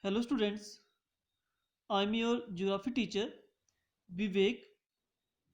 Hello students, I'm your geography teacher Vivek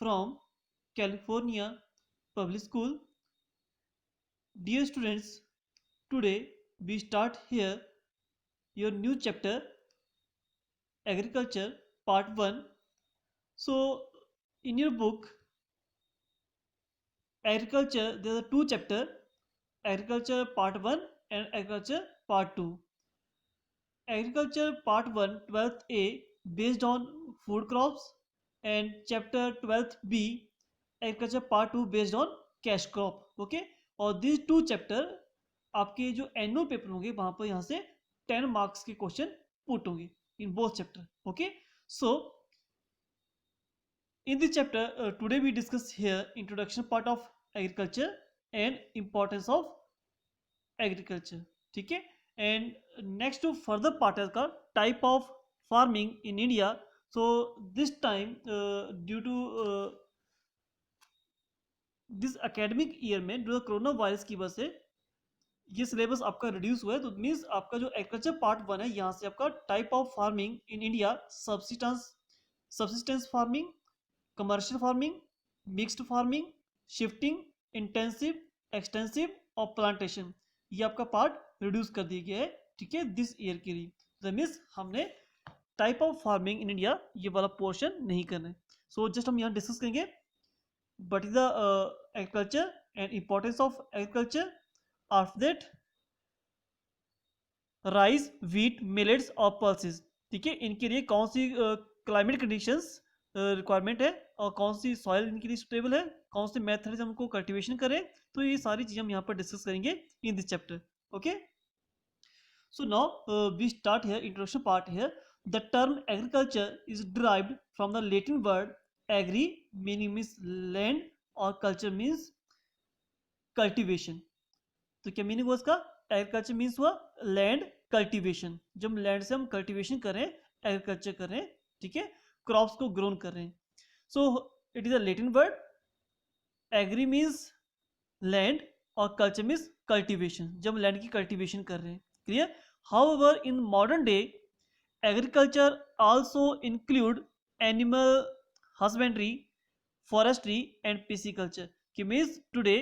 from California Public School. Dear students, today we start here your new chapter Agriculture Part 1. So in your book Agriculture there are two chapters, Agriculture Part 1 and Agriculture Part 2. Agriculture Part 1 12th A based on food crops and chapter 12th B Agriculture Part 2 based on cash crop. Okay, और these two chapter आपके जो annual paper होंगे वहां पर यहाँ से 10 marks के question put होंगे in both chapter. Okay, so in this chapter today we discuss here introduction part of agriculture and importance of agriculture. ठीक है, and next to further part है का type of farming in India. So this time due to this academic year में due corona virus की वजह से ये syllabus आपका रिड्यूस हुआ है. तो मीन्स आपका जो एग्रीकल्चर पार्ट 1 है यहाँ से आपका type of farming in India subsistence farming, commercial farming, mixed farming, shifting, intensive, extensive और प्लांटेशन, ये आपका पार्ट रिड्यूस कर दिया गया है. ठीक है, दिस ईयर के लिए. तो मीन्स हमने type of farming in India ये वाला पोर्शन नहीं करना है. सो जस्ट हम यहाँ डिस्कस करेंगे but is the agriculture and importance of agriculture. After that rice, wheat, millets और पल्सेस. ठीक है, इनके लिए कौन सी क्लाइमेट कंडीशंस रिक्वायरमेंट है और कौन सी सॉइल इनके लिए सुटेबल है, कौन से मेथड से हमको कल्टीवेशन करें. तो ये सारी चीज़ें हम यहाँ पर डिस्कस करेंगे in this chapter. Okay, so now we start here introduction part here. The term agriculture is derived from the Latin word agri meaning means land और culture means cultivation. तो क्या मीनिंग हुआ इसका? एग्रीकल्चर मीन्स हुआ land cultivation. जब land से हम cultivation कर रहे हैं, एग्रीकल्चर कर रहे हैं. ठीक है, क्रॉप्स को ग्रोन कर रहे हैं. So it is a Latin word. Agri means land और कल्चर मीन्स कल्टीवेशन, जब लैंड की कल्टीवेशन कर रहे हैं. Clear? However in modern day agriculture also include animal husbandry, forestry and pisciculture. कि मीन्स टुडे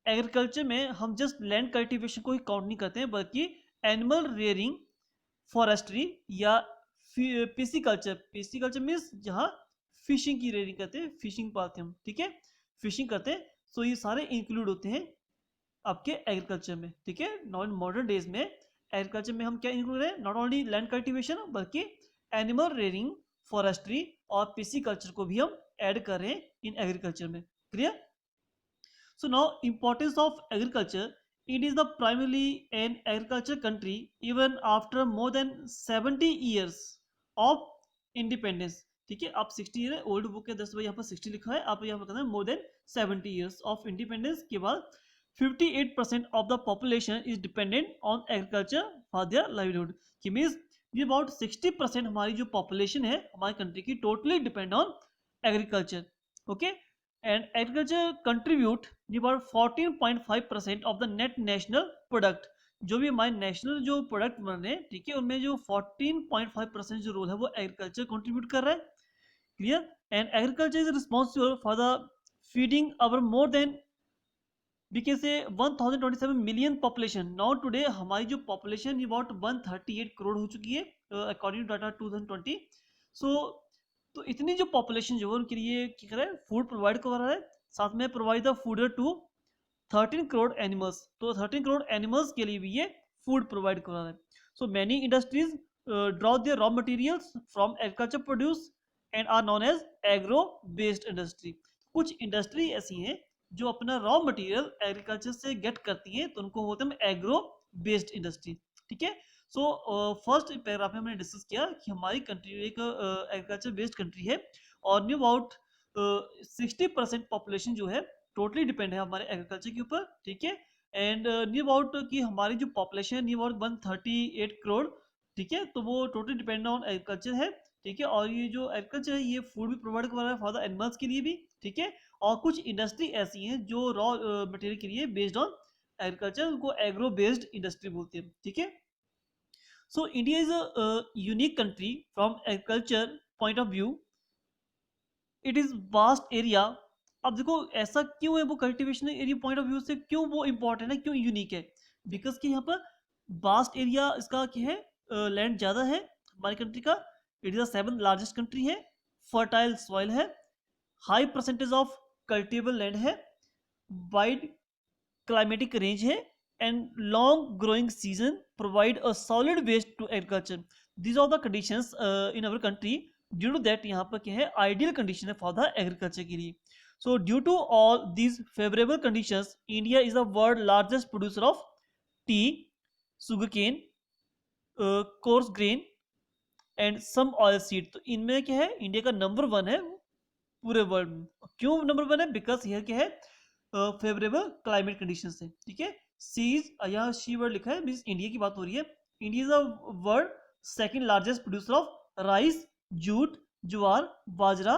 एग्रीकल्चर में हम जस्ट लैंड कल्टीवेशन को ही काउंट नहीं करते हैं, बल्कि एनिमल रेयरिंग, फॉरेस्ट्री या पिसिकल्चर. पिसिकल्चर मीन्स जहाँ फिशिंग की रेयरिंग करते हैं, फिशिंग पालते हैं हम. ठीक है, फिशिंग करते हैं. सो ये सारे इंक्लूड होते हैं आपके एग्रीकल्चर में. ठीक है, नॉट मॉडर्न डेज में एग्रीकल्चर में हम क्या इंक्लूड है, नॉट ओनली लैंड कल्टीवेशन बल्कि एनिमल रेयरिंग, फॉरेस्ट्री और पिसिकल्चर को भी हम ऐड कर रहे हैं इन एग्रीकल्चर में. Clear? So now importance of agriculture. It is the primarily an agriculture country even after more than 70 years of independence. ठीक है, आप 60 ईयर है, ओल्ड बुक है 10 भाई, यहाँ पर 60 लिखा है, आप यहाँ पर कहना है more than 70 years of independence के बाद 58% of the population is dependent on agriculture for their livelihood. कि मीन्स ये अबाउट 60% हमारी जो पॉपुलेशन है हमारी कंट्री की totally depend on agriculture. Okay, and agriculture contribute about 14.5% of the net national product. जो भी हमारे नेशनल जो प्रोडक्ट बन रहे हैं, ठीक है, उनमें जो 14.5% जो रोल है वो एग्रीकल्चर कंट्रीब्यूट कर रहा है. Clear? And agriculture is responsible for the feeding our more than we can say 1027 million population. Now today हमारी जो पॉपुलेशन अबाउट 138 करोड़ हो चुकी है अकॉर्डिंग टू डाटा 2020. सो तो इतनी जो पॉपुलेशन जो है उनके लिए क्या कर रहा है, फूड प्रोवाइड कर रहा है. साथ में provide the fodder to 13 crore animals. तो 13 करोड़ एनिमल्स के लिए भी ये फूड प्रोवाइड कर रहा है. So many industries draw their raw materials from agriculture produce and are known as agro based industry. कुछ इंडस्ट्री ऐसी हैं जो अपना रॉ मटेरियल एग्रीकल्चर से गेट करती हैं, तो उनको होते हैं एग्रो बेस्ड इंडस्ट्री. ठीक है, सो फर्स्ट पैराग्राफ में हमने डिस्कस किया कि हमारी कंट्री एक एग्रीकल्चर बेस्ड कंट्री है और न्यू अबाउट 60% पॉपुलेशन जो है टोटली डिपेंड है हमारे एग्रीकल्चर के ऊपर. ठीक है, एंड न्यू अबाउट कि हमारी जो पॉपुलेशन है न्यू अबाउट 138 करोड़. ठीक है, तो वो टोटली डिपेंड ऑन एग्रीकल्चर है. ठीक है, और ये जो एग्रीकल्चर है ये फूड भी प्रोवाइड कर रहा है फॉर द एनिमल्स के लिए भी. ठीक है, और कुछ इंडस्ट्री ऐसी हैं जो रॉ मटेरियल के लिए बेस्ड ऑन एग्रीकल्चर, उनको एग्रो बेस्ड इंडस्ट्री बोलते हैं. ठीक है, So India is a unique country from agriculture point of view. It is vast area. अब देखो ऐसा क्यों है, वो cultivation area point of view से क्यों वो इंपॉर्टेंट है, क्यों यूनिक है? बिकॉज कि यहाँ पर वास्ट एरिया इसका क्या है, लैंड ज़्यादा है हमारी कंट्री का. It is the seven largest country है. फर्टाइल सॉइल है. High percentage of cultivable land है. वाइड climatic range है. And long growing season provide a solid base to agriculture. These are the conditions in our country. Due to that यहाँ पर क्या है, ideal condition है for the agriculture के लिए. So due to all these favorable conditions, India is the world largest producer of tea, sugarcane, coarse grain and some oil seed. तो इनमें क्या है, इंडिया का नंबर 1 है पूरे वर्ल्ड में. क्यों नंबर 1 है? बिकॉज यह क्या है, फेवरेबल क्लाइमेट कंडीशन है. ठीक है. सीज यहाँ शी वर्ड लिखा है, मीन्स इंडिया की बात हो रही है. India is the world second largest producer of rice, jute, jowar, bajra.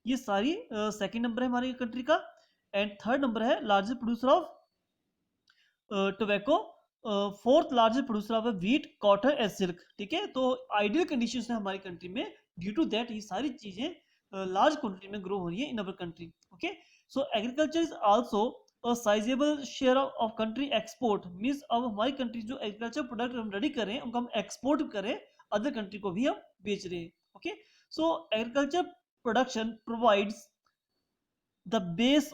ये सारी सेकंड नंबर है हमारी कंट्री का. एंड थर्ड नंबर है largest producer of tobacco. Fourth largest producer of wheat, cotton and silk. ठीक है. तो आइडियल कंडीशन है हमारी कंट्री में. ड्यू टू दैट ये सारी चीजें लार्ज क्वांटिटी में ग्रो हो रही है in our country. Okay. So agriculture is also a sizeable share of country export. Means अब हमारी कंट्री जो एग्रीकल्चर प्रोडक्ट हम रेडी करें उनको हम एक्सपोर्ट करें, अदर कंट्री को भी हम बेच रहे हैं. Okay. So agriculture production provides the base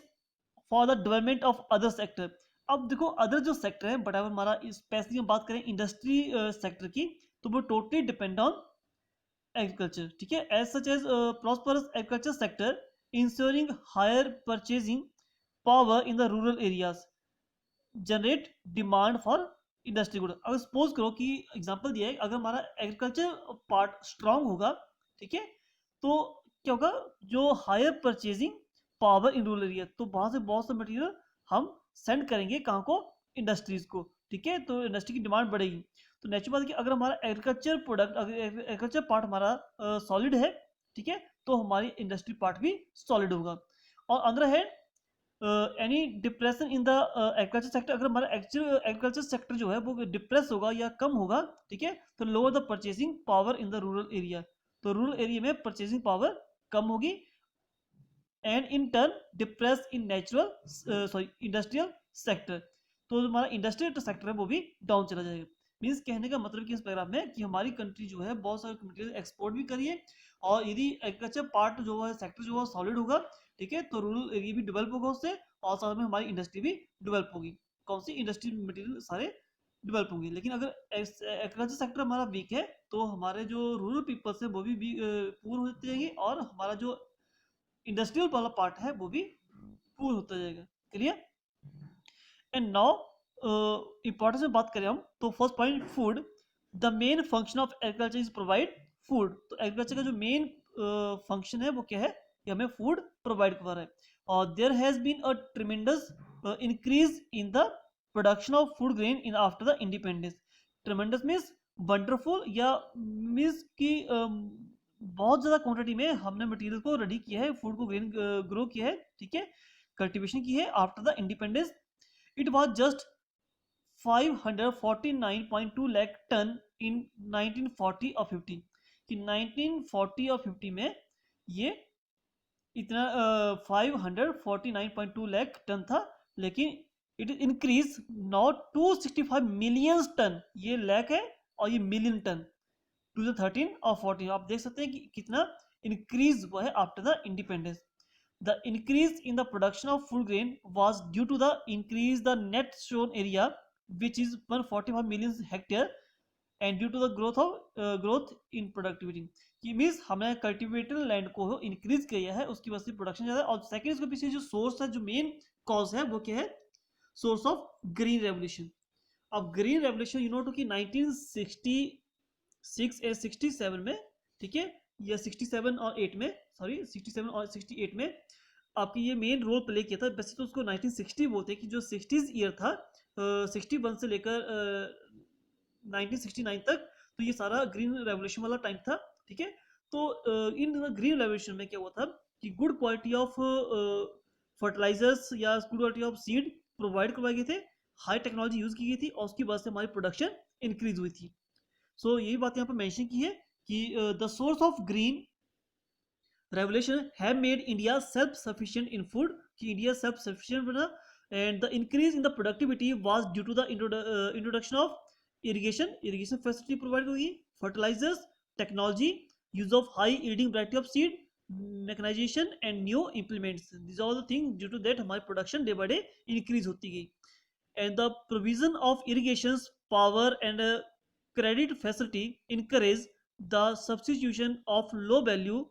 for the development of other sector. अब देखो अदर जो सेक्टर है, बट अगर हमारा स्पेशली हम बात करें इंडस्ट्री सेक्टर की, तो वो टोटली डिपेंड ऑन एग्रीकल्चर. ठीक है. As such as prosperous agriculture sector ensuring higher purchasing power in the rural areas generate demand for industry good. अगर सपोज करो कि एग्जांपल दिया है, अगर हमारा एग्रीकल्चर पार्ट स्ट्रांग होगा, ठीक है, तो क्या होगा, जो higher purchasing power in rural area, तो वहां से बहुत सा मटेरियल हम सेंड करेंगे कहाँ को, इंडस्ट्रीज को. ठीक है. तो इंडस्ट्री की डिमांड बढ़ेगी. तो नेचुरल बात है कि अगर हमारा एग्रीकल्चर प्रोडक्ट, अगर एग्रीकल्चर पार्ट हमारा सॉलिड है, ठीक है, तो हमारी इंडस्ट्री पार्ट भी सॉलिड होगा. और अंदर है any depression in the agriculture sector. अगर हमारा एग्रीकल्चर सेक्टर जो है वो डिप्रेस होगा या कम होगा, ठीक है, तो lower the purchasing power in the rural area. तो रूरल एरिया में परचेसिंग पावर कम होगी. And in turn depress in natural industrial sector. तो हमारा इंडस्ट्रियल सेक्टर है वो भी डाउन चला जाएगा. मीन्स कहने का मतलब कि इस पैराग्राफ में कि हमारी कंट्री जो है बहुत सारे मटेरियल एक्सपोर्ट भी करिए, और यदि एग्रीकल्चर पार्ट जो है, सेक्टर जो है सॉलिड होगा, ठीक है, तो रूरल एरिया भी डेवलप होगा उससे, और साथ में हमारी इंडस्ट्री भी डेवलप होगी. कौन सी इंडस्ट्री मटेरियल सारे डेवलप होंगे. लेकिन अगर एग्रीकल्चर सेक्टर हमारा वीक है, तो हमारे जो रूरल पीपल्स है वो भी पूर होते जाएंगे, और हमारा जो इंडस्ट्रियल वाला पार्ट है वो भी पूर होता जाएगा. क्लियर. एंड नाउ इंपॉर्टेंस में बात करें हम, तो first point food. The main function of agriculture is provide food. तो एग्रीकल्चर का जो मेन फंक्शन है वो क्या है, कि हमें फूड प्रोवाइड कर रहा है. और there has been a tremendous increase in the production of food grain in after the independence. Tremendous means wonderful, या मीन्स कि बहुत ज़्यादा क्वांटिटी में हमने मटेरियल को रेडी किया है, फूड को ग्रेन ग्रो किया है, ठीक है, कल्टीवेशन की है after the independence. It was just 549.2 lakh tonne in 1940 और 50. कि 1940 और 50 में ये इतना 549.2 लाख टन था, लेकिन it increase not 265 million ton. ये लाख है और ये मिलियन टन 2013 और 14. आप देख सकते हैं कि कितना इंक्रीज हुआ है after the independence. The increase in the production of full grain was due to the increase the net sown area, which is 145 million hectare, and due to the growth in productivity. ये means हमने cultivated land को increase किया है, उसकी वजह से production ज़्यादा. और सेकेंड इसके पीछे जो सोर्स है, जो मेन कॉज है, वो क्या है, सोर्स ऑफ ग्रीन रेवोल्यूशन. अब green revolution you know to कि 1966 या 67 में, ठीक है, या 67 और 8 में, सॉरी 67 और 68 में आपकी ये मेन रोल प्ले किया था. वैसे तो उसको 1960 बोलते हैं, कि जो 60s ईयर था, 61 से लेकर 1969 तक, तो ये सारा ग्रीन रेवोल्यूशन वाला टाइम था. ठीक है. तो इन ग्रीन रेवोल्यूशन में क्या हुआ था कि गुड क्वालिटी ऑफ फर्टिलाइजर्स या good quality of seed provide करवाए गए थे, हाई टेक्नोलॉजी यूज की गई थी, और उसकी वजह से हमारी प्रोडक्शन इंक्रीज हुई थी. सो यही बात यहाँ पर मेंशन की है कि the source of green revolution have made India self-sufficient in food कि India self-sufficient बना, and the increase in the productivity was due to the introduction of irrigation facility provide होगी, fertilizers, technology, use of high yielding variety of seed, mechanization and new implements. These are all the things due to that हमारी production day by day increase होती गई. And the provision of irrigations power and credit facility encourage the substitution of low value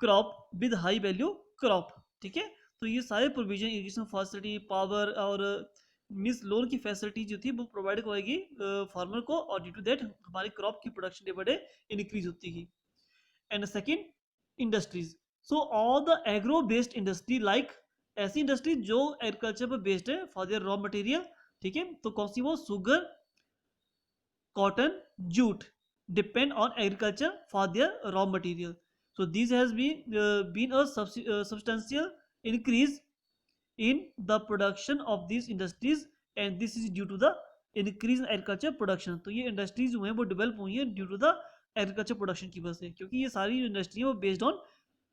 crop with high value crop. ठीक है, तो ये सारे provision irrigation facility power और means loan की facility जो थी वो प्रोवाइड कराएगी फार्मर को, और ड्यू टू दैट हमारी क्रॉप की production day by day increase होती है. And second, industries. So all the agro based industry like ऐसी इंडस्ट्री जो एग्रीकल्चर पर बेस्ड है फॉर देयर रॉ मटेरियल. ठीक है, तो कौन सी वो sugar, cotton, jute depend on agriculture for their raw material. So this has been a substantial increase in the production of these industries, and this is due to the increase in agriculture production. तो ये industries जो हैं वो develop हुई हैं due to the agriculture production की वजह से, क्योंकि ये सारी इंडस्ट्री है वो based on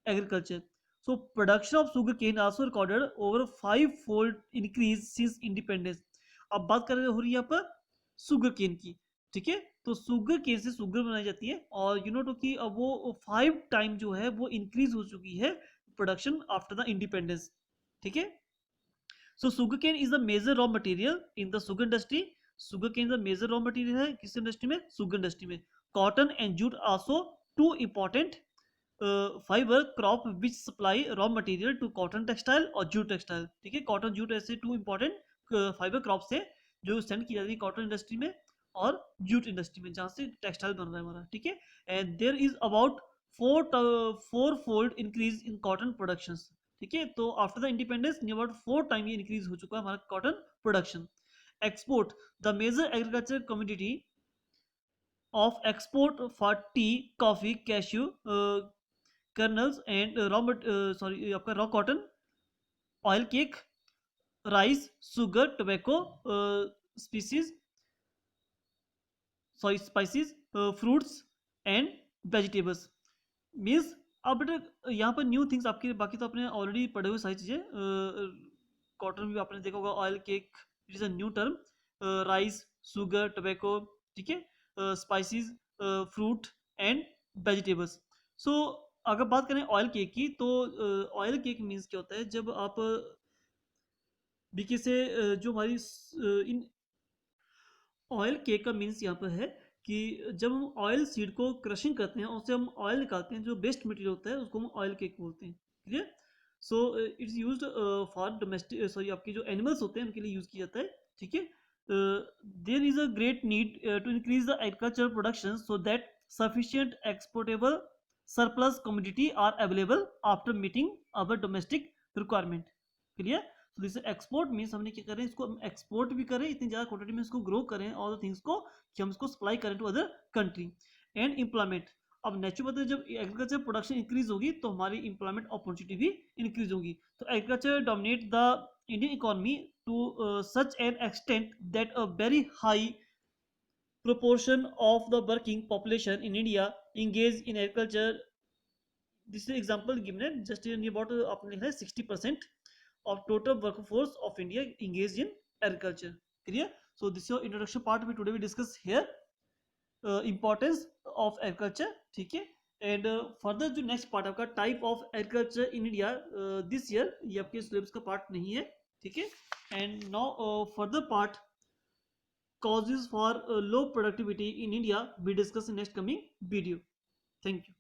agriculture. So production of sugarcane also recorded over 5-fold increase since independence. अब बात कर हो रही है यहाँ पर सुगर केन की. ठीक है, तो सुगर केन से सुगर बनाई जाती है, और यू नो तो कि अब वो 5 टाइम जो है वो इंक्रीज हो चुकी है प्रोडक्शन आफ्टर द इंडिपेंडेंस. ठीक है, so sugar cane is the major raw material in the sugar industry. Sugar cane the major raw material है किस इंडस्ट्री में? शुगर इंडस्ट्री में. Cotton and jute also two important fibre crop which supply raw material to cotton textile और jute textile. ठीक है, cotton jute ऐसे 2 important fibre crops है जो सेंड की जाती है कॉटन इंडस्ट्री में और जूट इंडस्ट्री में, जहाँ से टेक्सटाइल बन रहा है हमारा. ठीक है, and there is about 4-fold increase in cotton production. ठीक है, तो after the independence about 4 time ये इंक्रीज हो चुका है हमारा cotton production. Export, the major agriculture community of export for tea, coffee, cashew, kernels and आपका raw cotton, oil cake, rice, sugar, tobacco species, spices, fruits and vegetables. Means अब बेटा यहाँ पर न्यू थिंग्स आपके, बाकी तो आपने ऑलरेडी पढ़े हुए सारी चीज़ें. कॉटन भी आपने देखा होगा, oil cake it is a new term, rice, sugar, tobacco. ठीक है, स्पाइसेस, फ्रूट एंड वेजिटेबल्स. सो अगर बात करें ऑयल केक की, तो ऑयल केक मीन्स क्या होता है, जब आप बीके से जो हमारी इन ऑयल केक का मीन्स यहाँ पर है कि जब हम ऑयल सीड को क्रशिंग करते हैं और उससे हम ऑयल निकालते हैं, जो बेस्ट मटेरियल होता है उसको हम ऑयल केक बोलते हैं. ठीक है, so it's used for domestic, sorry आपके जो एनिमल्स होते हैं उनके लिए यूज़ किया जाता है. ठीक है, there is a great need to increase the agriculture production so that sufficient exportable surplus commodity are available after meeting our domestic requirement. Clear? तो दिस एक्सपोर्ट मीन्स हमने क्या करें, इसको हम एक्सपोर्ट भी करें, इतनी ज़्यादा क्वांटिटी में इसको ग्रो करें ऑल द थिंग्स को कि हम इसको सप्लाई करें to other country. And employment, अब नेचुरल बात है जब एग्रीकल्चर प्रोडक्शन इंक्रीज होगी तो हमारी एम्प्लॉयमेंट अपॉर्चुनिटी भी इंक्रीज होगी. तो agriculture dominate the Indian economy to such an extent that a very high proportion of the working population in India engage in agriculture. This is example given है, just in about आपने लिखा है 60% of total workforce of India engaged in agriculture. Clear? So this is your introduction part. We today we discuss here importance of agriculture. ठीक है, and further जो next part आपका type of agriculture in India this year, ये आपके syllabus का part नहीं है. ठीक है, and now further part causes for low productivity in India we discuss in next coming video. Thank you.